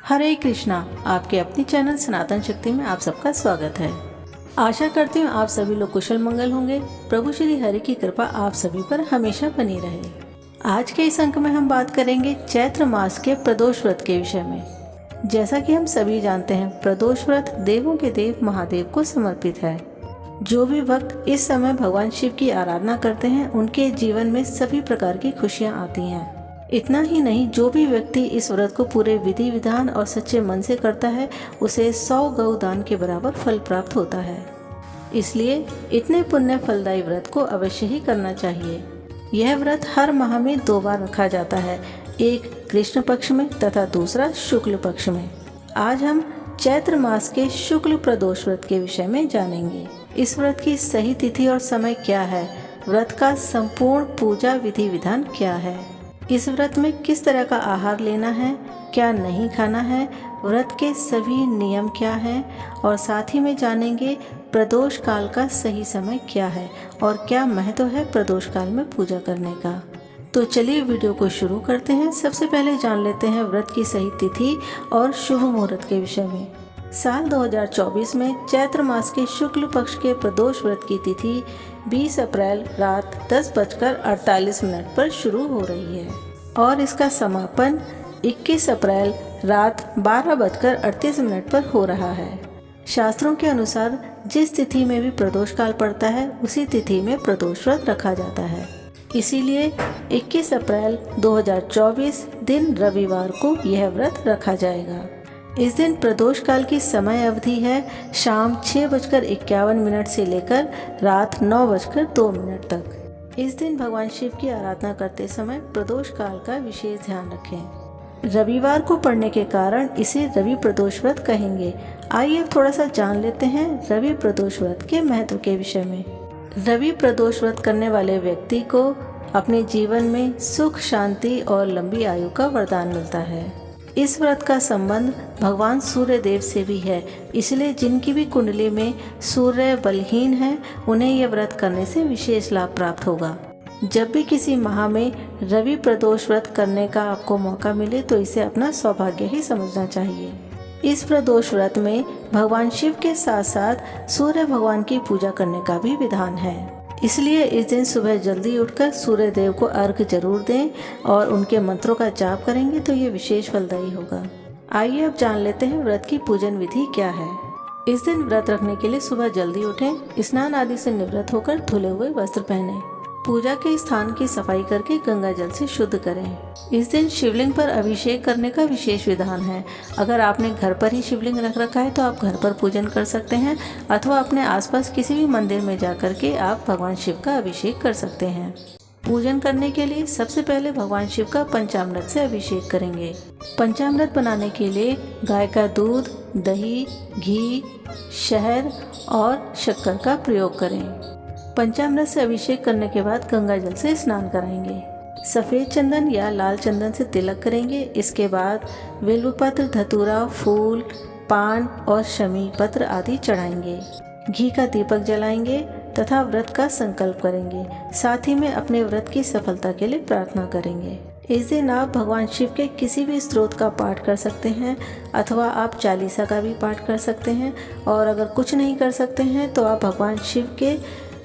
हरे कृष्णा। आपके अपनी चैनल सनातन शक्ति में आप सबका स्वागत है। आशा करती हूँ आप सभी लोग कुशल मंगल होंगे। प्रभु श्री हरि की कृपा आप सभी पर हमेशा बनी रहे। आज के इस अंक में हम बात करेंगे चैत्र मास के प्रदोष व्रत के विषय में। जैसा कि हम सभी जानते हैं, प्रदोष व्रत देवों के देव महादेव को समर्पित है। जो भी भक्त इस समय भगवान शिव की आराधना करते हैं, उनके जीवन में सभी प्रकार की खुशियाँ आती हैं। इतना ही नहीं, जो भी व्यक्ति इस व्रत को पूरे विधि विधान और सच्चे मन से करता है, उसे 100 गौ दान के बराबर फल प्राप्त होता है। इसलिए इतने पुण्य फलदायी व्रत को अवश्य ही करना चाहिए। यह व्रत हर माह में 2 बार रखा जाता है, एक कृष्ण पक्ष में तथा दूसरा शुक्ल पक्ष में। आज हम चैत्र मास के शुक्ल प्रदोष व्रत के विषय में जानेंगे। इस व्रत की सही तिथि और समय क्या है, व्रत का संपूर्ण पूजा विधि विधान क्या है, इस व्रत में किस तरह का आहार लेना है, क्या नहीं खाना है, व्रत के सभी नियम क्या हैं, और साथ ही में जानेंगे प्रदोष काल का सही समय क्या है और क्या महत्व है प्रदोष काल में पूजा करने का। तो चलिए वीडियो को शुरू करते हैं। सबसे पहले जान लेते हैं व्रत की सही तिथि और शुभ मुहूर्त के विषय में। साल 2024 में चैत्र मास के शुक्ल पक्ष के प्रदोष व्रत की तिथि 20 अप्रैल रात 10:48 पर शुरू हो रही है और इसका समापन 21 अप्रैल रात 12:38 पर हो रहा है। शास्त्रों के अनुसार जिस तिथि में भी प्रदोष काल पड़ता है, उसी तिथि में प्रदोष व्रत रखा जाता है। इसीलिए 21 अप्रैल 2024 दिन रविवार को यह व्रत रखा जाएगा। इस दिन प्रदोष काल की समय अवधि है शाम 6:51 से लेकर रात 9:02 तक। इस दिन भगवान शिव की आराधना करते समय प्रदोष काल का विशेष ध्यान रखें। रविवार को पड़ने के कारण इसे रवि प्रदोष व्रत कहेंगे। आइए थोड़ा सा जान लेते हैं रवि प्रदोष व्रत के महत्व के विषय में। रवि प्रदोष व्रत करने वाले व्यक्ति को अपने जीवन में सुख, शांति और लंबी आयु का वरदान मिलता है। इस व्रत का संबंध भगवान सूर्य देव से भी है, इसलिए जिनकी भी कुंडली में सूर्य बलहीन है, उन्हें यह व्रत करने से विशेष लाभ प्राप्त होगा। जब भी किसी माह में रवि प्रदोष व्रत करने का आपको मौका मिले तो इसे अपना सौभाग्य ही समझना चाहिए। इस प्रदोष व्रत में भगवान शिव के साथ साथ सूर्य भगवान की पूजा करने का भी विधान है। इसलिए इस दिन सुबह जल्दी उठकर सूर्य देव को अर्घ्य जरूर दें और उनके मंत्रों का जाप करेंगे तो ये विशेष फलदायी होगा। आइए अब जान लेते हैं व्रत की पूजन विधि क्या है। इस दिन व्रत रखने के लिए सुबह जल्दी उठें, स्नान आदि से निवृत्त होकर धुले हुए वस्त्र पहने, पूजा के स्थान की सफाई करके गंगा जल से शुद्ध करें। इस दिन शिवलिंग पर अभिषेक करने का विशेष विधान है। अगर आपने घर पर ही शिवलिंग रख रखा है तो आप घर पर पूजन कर सकते हैं, अथवा अपने आसपास किसी भी मंदिर में जाकर के आप भगवान शिव का अभिषेक कर सकते हैं। पूजन करने के लिए सबसे पहले भगवान शिव का पंचामृत से अभिषेक करेंगे। पंचामृत बनाने के लिए गाय का दूध, दही, घी, शहद और शक्कर का प्रयोग करें। पंचामृत से अभिषेक करने के बाद गंगा जल से स्नान कराएंगे। सफ़ेद चंदन या लाल चंदन से तिलक करेंगे। इसके बाद बिल्वपत्र, धतूरा, फूल, पान और शमी पत्र आदि चढ़ाएंगे। घी का दीपक जलाएंगे तथा व्रत का संकल्प करेंगे। साथ ही में अपने व्रत की सफलता के लिए प्रार्थना करेंगे। इस दिन आप भगवान शिव के किसी भी स्तोत्र का पाठ कर सकते हैं, अथवा आप चालीसा का भी पाठ कर सकते हैं, और अगर कुछ नहीं कर सकते हैं तो आप भगवान शिव के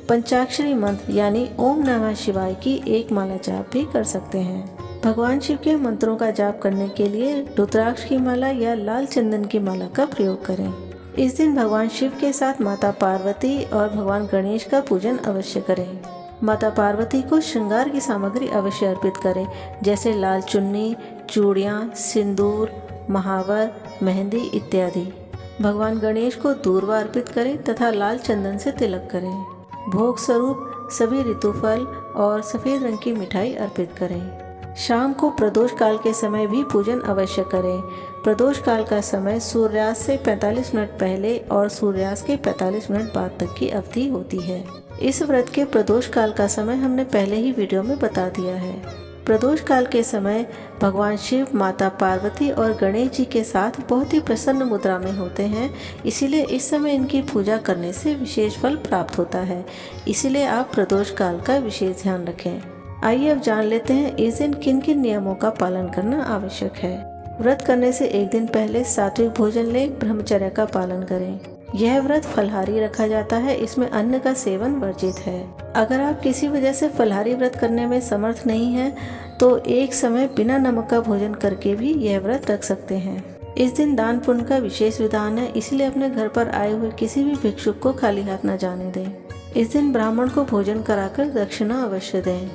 पंचाक्षरी मंत्र यानी ओम नमः शिवाय की एक माला जाप भी कर सकते हैं। भगवान शिव के मंत्रों का जाप करने के लिए रुद्राक्ष की माला या लाल चंदन की माला का प्रयोग करें। इस दिन भगवान शिव के साथ माता पार्वती और भगवान गणेश का पूजन अवश्य करें। माता पार्वती को श्रृंगार की सामग्री अवश्य अर्पित करें, जैसे लाल चुन्नी, चूड़ियाँ, सिंदूर, महावर, मेहंदी इत्यादि। भगवान गणेश को दूर्वा अर्पित करें तथा लाल चंदन से तिलक करें। भोग स्वरूप सभी ऋतुफल और सफ़ेद रंग की मिठाई अर्पित करें। शाम को प्रदोष काल के समय भी पूजन अवश्य करें। प्रदोष काल का समय सूर्यास्त से 45 मिनट पहले और सूर्यास्त के 45 मिनट बाद तक की अवधि होती है। इस व्रत के प्रदोष काल का समय हमने पहले ही वीडियो में बता दिया है। प्रदोष काल के समय भगवान शिव, माता पार्वती और गणेश जी के साथ बहुत ही प्रसन्न मुद्रा में होते हैं, इसीलिए इस समय इनकी पूजा करने से विशेष फल प्राप्त होता है। इसीलिए आप प्रदोष काल का विशेष ध्यान रखें। आइए अब जान लेते हैं इस दिन किन किन नियमों का पालन करना आवश्यक है। व्रत करने से एक दिन पहले सात्विक भोजन लें, ब्रह्मचर्य का पालन करें। यह व्रत फलाहारी रखा जाता है, इसमें अन्न का सेवन वर्जित है। अगर आप किसी वजह से फलाहारी व्रत करने में समर्थ नहीं हैं, तो एक समय बिना नमक का भोजन करके भी यह व्रत रख सकते हैं। इस दिन दान पुण्य का विशेष विधान है, इसलिए अपने घर पर आए हुए किसी भी भिक्षुक को खाली हाथ न जाने दें। इस दिन ब्राह्मण को भोजन कराकर दक्षिणा अवश्य दें।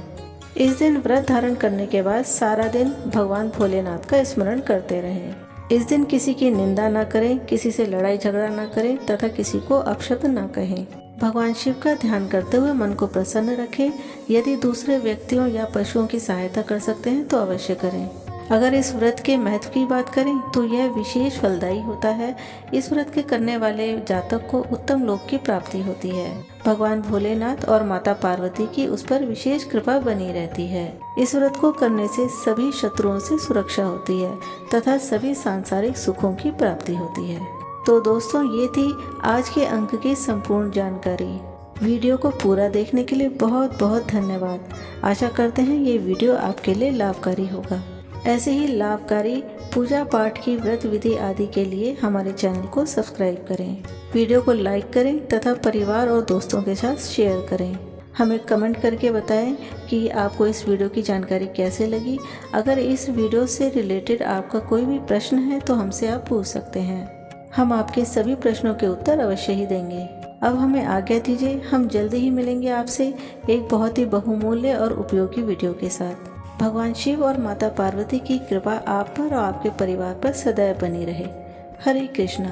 इस दिन व्रत धारण करने के बाद सारा दिन भगवान भोलेनाथ का स्मरण करते रहें। इस दिन किसी की निंदा न करें, किसी से लड़ाई झगड़ा न करें तथा किसी को अपशब्द न कहें। भगवान शिव का ध्यान करते हुए मन को प्रसन्न रखें। यदि दूसरे व्यक्तियों या पशुओं की सहायता कर सकते हैं तो अवश्य करें। अगर इस व्रत के महत्व की बात करें तो यह विशेष फलदायी होता है। इस व्रत के करने वाले जातक को उत्तम लोक की प्राप्ति होती है। भगवान भोलेनाथ और माता पार्वती की उस पर विशेष कृपा बनी रहती है। इस व्रत को करने से सभी शत्रुओं से सुरक्षा होती है तथा सभी सांसारिक सुखों की प्राप्ति होती है। तो दोस्तों, ये थी आज के अंक की संपूर्ण जानकारी। वीडियो को पूरा देखने के लिए बहुत बहुत धन्यवाद। आशा करते हैं ये वीडियो आपके लिए लाभकारी होगा। ऐसे ही लाभकारी पूजा पाठ की व्रत विधि आदि के लिए हमारे चैनल को सब्सक्राइब करें। वीडियो को लाइक करें तथा परिवार और दोस्तों के साथ शेयर करें। हमें कमेंट करके बताएं कि आपको इस वीडियो की जानकारी कैसे लगी। अगर इस वीडियो से रिलेटेड आपका कोई भी प्रश्न है तो हमसे आप पूछ सकते हैं। हम आपके सभी प्रश्नों के उत्तर अवश्य ही देंगे। अब हमें आज्ञा दीजिए, हम जल्दी ही मिलेंगे आपसे एक बहुत ही बहुमूल्य और उपयोगी वीडियो के साथ। भगवान शिव और माता पार्वती की कृपा आप पर और आपके परिवार पर सदैव बनी रहे। हरे कृष्णा।